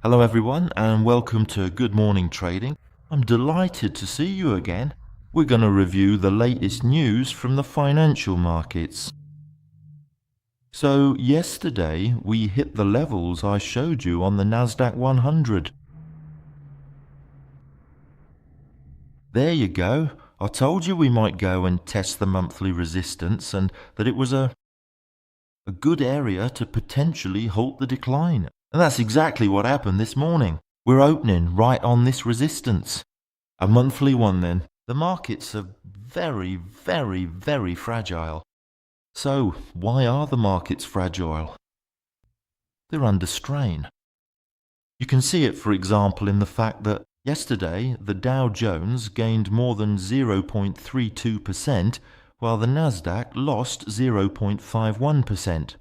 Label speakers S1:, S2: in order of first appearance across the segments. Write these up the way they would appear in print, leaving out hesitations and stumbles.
S1: Hello everyone and welcome to Good Morning Trading. I'm delighted to see you again. We're going to review the latest news from the financial markets. So yesterday we hit the levels I showed you on the Nasdaq 100. There you go. I told you we might go and test the monthly resistance and that it was a good area to potentially halt the decline. And that's exactly what happened this morning. We're opening right on this resistance. A monthly one then. The markets are very, very, very fragile. So, why are the markets fragile? They're under strain. You can see it, for example, in the fact that yesterday the Dow Jones gained more than 0.32%, while the Nasdaq lost 0.51%.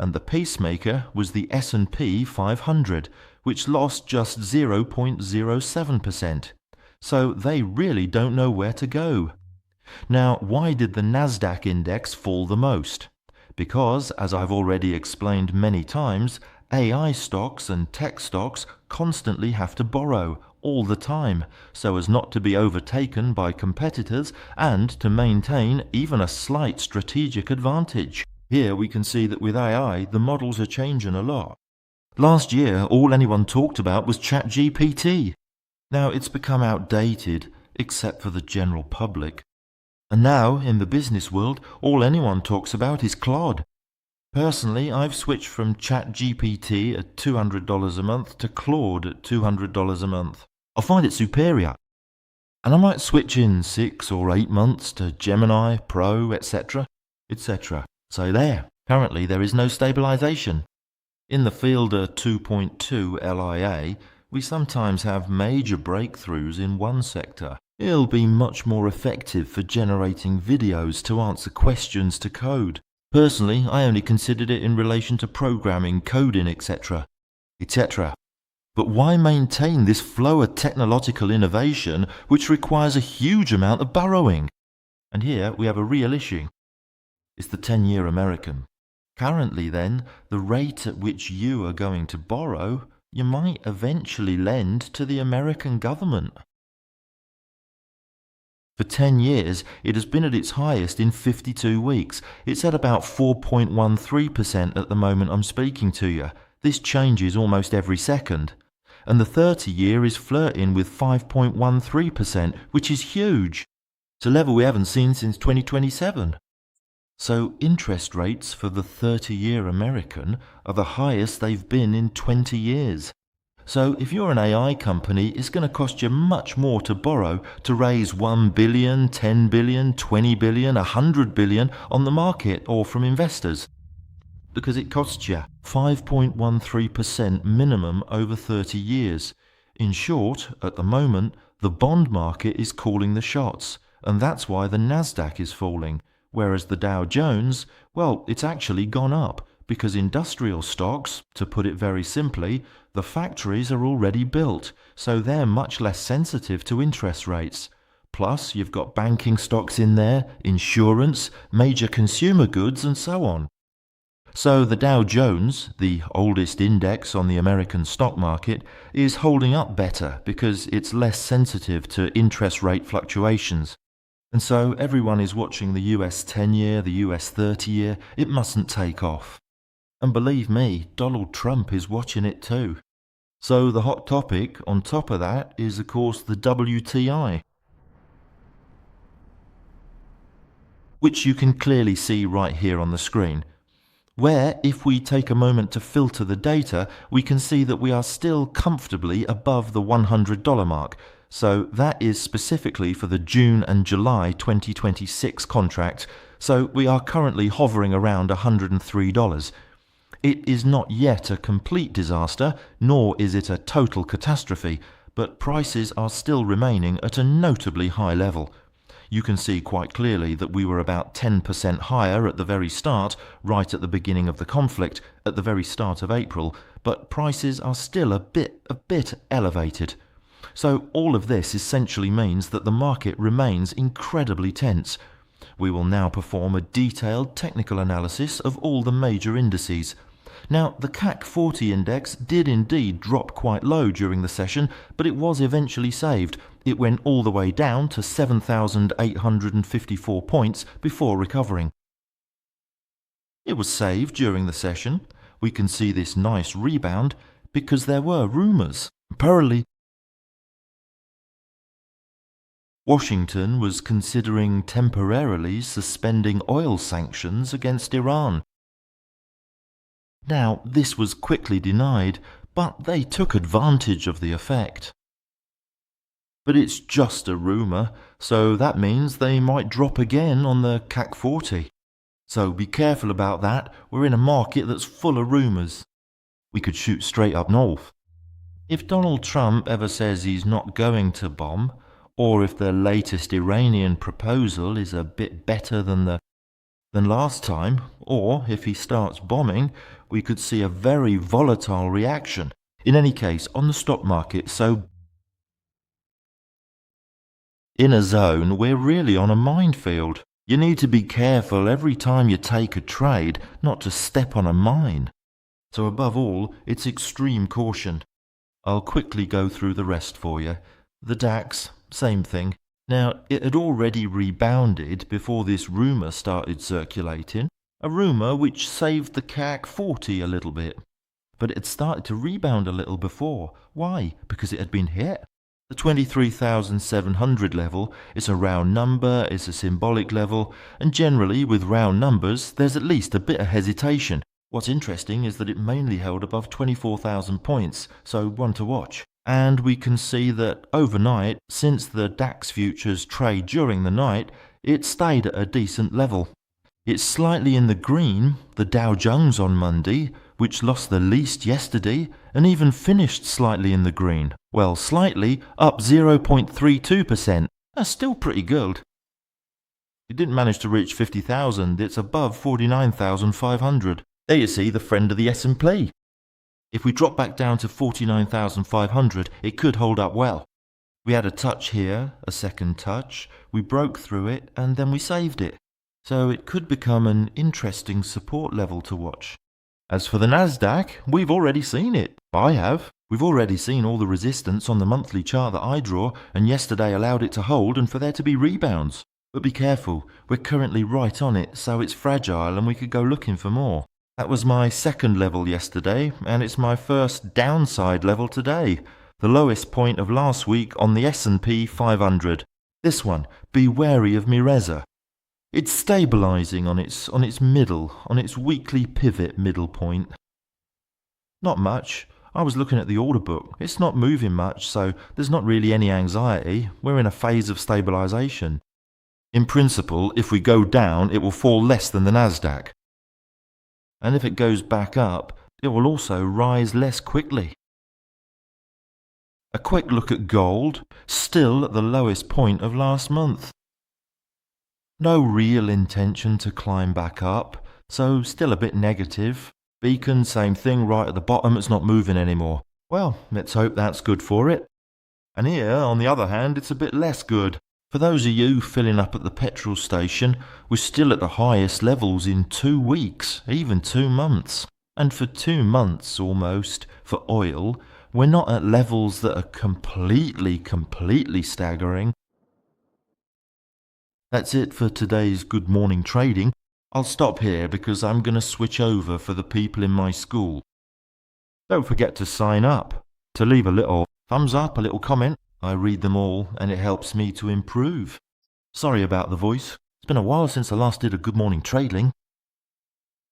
S1: And the pacemaker was the S&P 500, which lost just 0.07%. So they really don't know where to go. Now, why did the Nasdaq index fall the most? Because, as I've already explained many times, AI stocks and tech stocks constantly have to borrow all the time, so as not to be overtaken by competitors and to maintain even a slight strategic advantage. Here we can see that with AI, the models are changing a lot. Last year, all anyone talked about was ChatGPT. Now it's become outdated, except for the general public. And now, in the business world, all anyone talks about is Claude. Personally, I've switched from ChatGPT at $200 a month to Claude at $200 a month. I find it superior. And I might switch in 6 or 8 months to Gemini, Pro, etc., etc. So there, currently there is no stabilization. In the Fielder 2.2 LIA, we sometimes have major breakthroughs in one sector. It'll be much more effective for generating videos to answer questions to code. Personally, I only considered it in relation to programming, coding, etc., etc. But why maintain this flow of technological innovation which requires a huge amount of borrowing? And here we have a real issue. It's the 10-year American. Currently then, the rate at which you are going to borrow, you might eventually lend to the American government. For 10 years, it has been at its highest in 52 weeks. It's at about 4.13% at the moment I'm speaking to you. This changes almost every second. And the 30-year is flirting with 5.13%, which is huge. It's a level we haven't seen since 2027. So interest rates for the 30-year American are the highest they've been in 20 years. So if you're an AI company, it's going to cost you much more to borrow to raise 1 billion, 10 billion, 20 billion, 100 billion on the market or from investors. Because it costs you 5.13% minimum over 30 years. In short, at the moment, the bond market is calling the shots, and that's why the Nasdaq is falling. Whereas the Dow Jones, well, it's actually gone up, because industrial stocks, to put it very simply, the factories are already built, so they're much less sensitive to interest rates. Plus, you've got banking stocks in there, insurance, major consumer goods, and so on. So the Dow Jones, the oldest index on the American stock market, is holding up better because it's less sensitive to interest rate fluctuations. And so everyone is watching the US 10-year, the US 30-year. It mustn't take off. And believe me, Donald Trump is watching it too. So the hot topic on top of that is, of course, the WTI, which you can clearly see right here on the screen, where if we take a moment to filter the data, we can see that we are still comfortably above the $100 mark. So that is specifically for the June and July 2026 contract. So we are currently hovering around $103. It is not yet a complete disaster, nor is it a total catastrophe, but prices are still remaining at a notably high level. You can see quite clearly that we were about 10% higher at the very start, right at the beginning of the conflict, at the very start of April, but prices are still a bit elevated. So all of this essentially means that the market remains incredibly tense. We will now perform a detailed technical analysis of all the major indices. Now, the CAC 40 index did indeed drop quite low during the session, but it was eventually saved. It went all the way down to 7,854 points before recovering. It was saved during the session. We can see this nice rebound because there were rumours. Apparently, Washington was considering temporarily suspending oil sanctions against Iran. Now, this was quickly denied, but they took advantage of the effect. But it's just a rumour, so that means they might drop again on the CAC 40. So be careful about that. We're in a market that's full of rumours. We could shoot straight up north. If Donald Trump ever says he's not going to bomb, or if the latest Iranian proposal is a bit better than last time, or if he starts bombing, we could see a very volatile reaction. In any case, on the stock market, so in a zone, we're really on a minefield. You need to be careful every time you take a trade not to step on a mine. So above all, it's extreme caution. I'll quickly go through the rest for you. The DAX, same thing. Now, it had already rebounded before this rumour started circulating, a rumour which saved the CAC 40 a little bit. But it had started to rebound a little before. Why? Because it had been hit. The 23,700 level is a round number, it's a symbolic level, and generally with round numbers there's at least a bit of hesitation. What's interesting is that it mainly held above 24,000 points, so one to watch. And we can see that overnight, since the DAX futures trade during the night, it stayed at a decent level. It's slightly in the green, the Dow Jones on Monday, which lost the least yesterday, and even finished slightly in the green. Well, slightly, up 0.32%. That's still pretty good. It didn't manage to reach 50,000, it's above 49,500. There you see the friend of the S&P. If we drop back down to 49,500, it could hold up well. We had a touch here, a second touch, we broke through it, and then we saved it. So it could become an interesting support level to watch. As for the Nasdaq, we've already seen it. I have. We've already seen all the resistance on the monthly chart that I draw, and yesterday allowed it to hold and for there to be rebounds. But be careful, we're currently right on it, so it's fragile and we could go looking for more. That was my second level yesterday, and it's my first downside level today. The lowest point of last week on the S&P 500. This one, be wary of Mireza. It's stabilising on its middle, on its weekly pivot middle point. Not much. I was looking at the order book. It's not moving much, so there's not really any anxiety. We're in a phase of stabilisation. In principle, if we go down, it will fall less than the Nasdaq. And if it goes back up, it will also rise less quickly. A quick look at gold, still at the lowest point of last month. No real intention to climb back up, so still a bit negative. Beacon, same thing, right at the bottom, it's not moving anymore. Well, let's hope that's good for it. And here, on the other hand, it's a bit less good. For those of you filling up at the petrol station, we're still at the highest levels in 2 weeks, even 2 months. And for 2 months almost, for oil, we're not at levels that are completely staggering. That's it for today's Good Morning Trading. I'll stop here because I'm going to switch over for the people in my school. Don't forget to sign up, to leave a little thumbs up, a little comment. I read them all and it helps me to improve. Sorry about the voice. It's been a while since I last did a Good Morning Trading.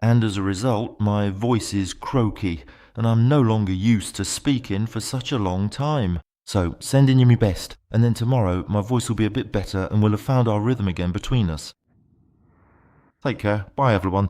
S1: And as a result, my voice is croaky and I'm no longer used to speaking for such a long time. So send in your best, and then tomorrow my voice will be a bit better and we'll have found our rhythm again between us. Take care. Bye everyone.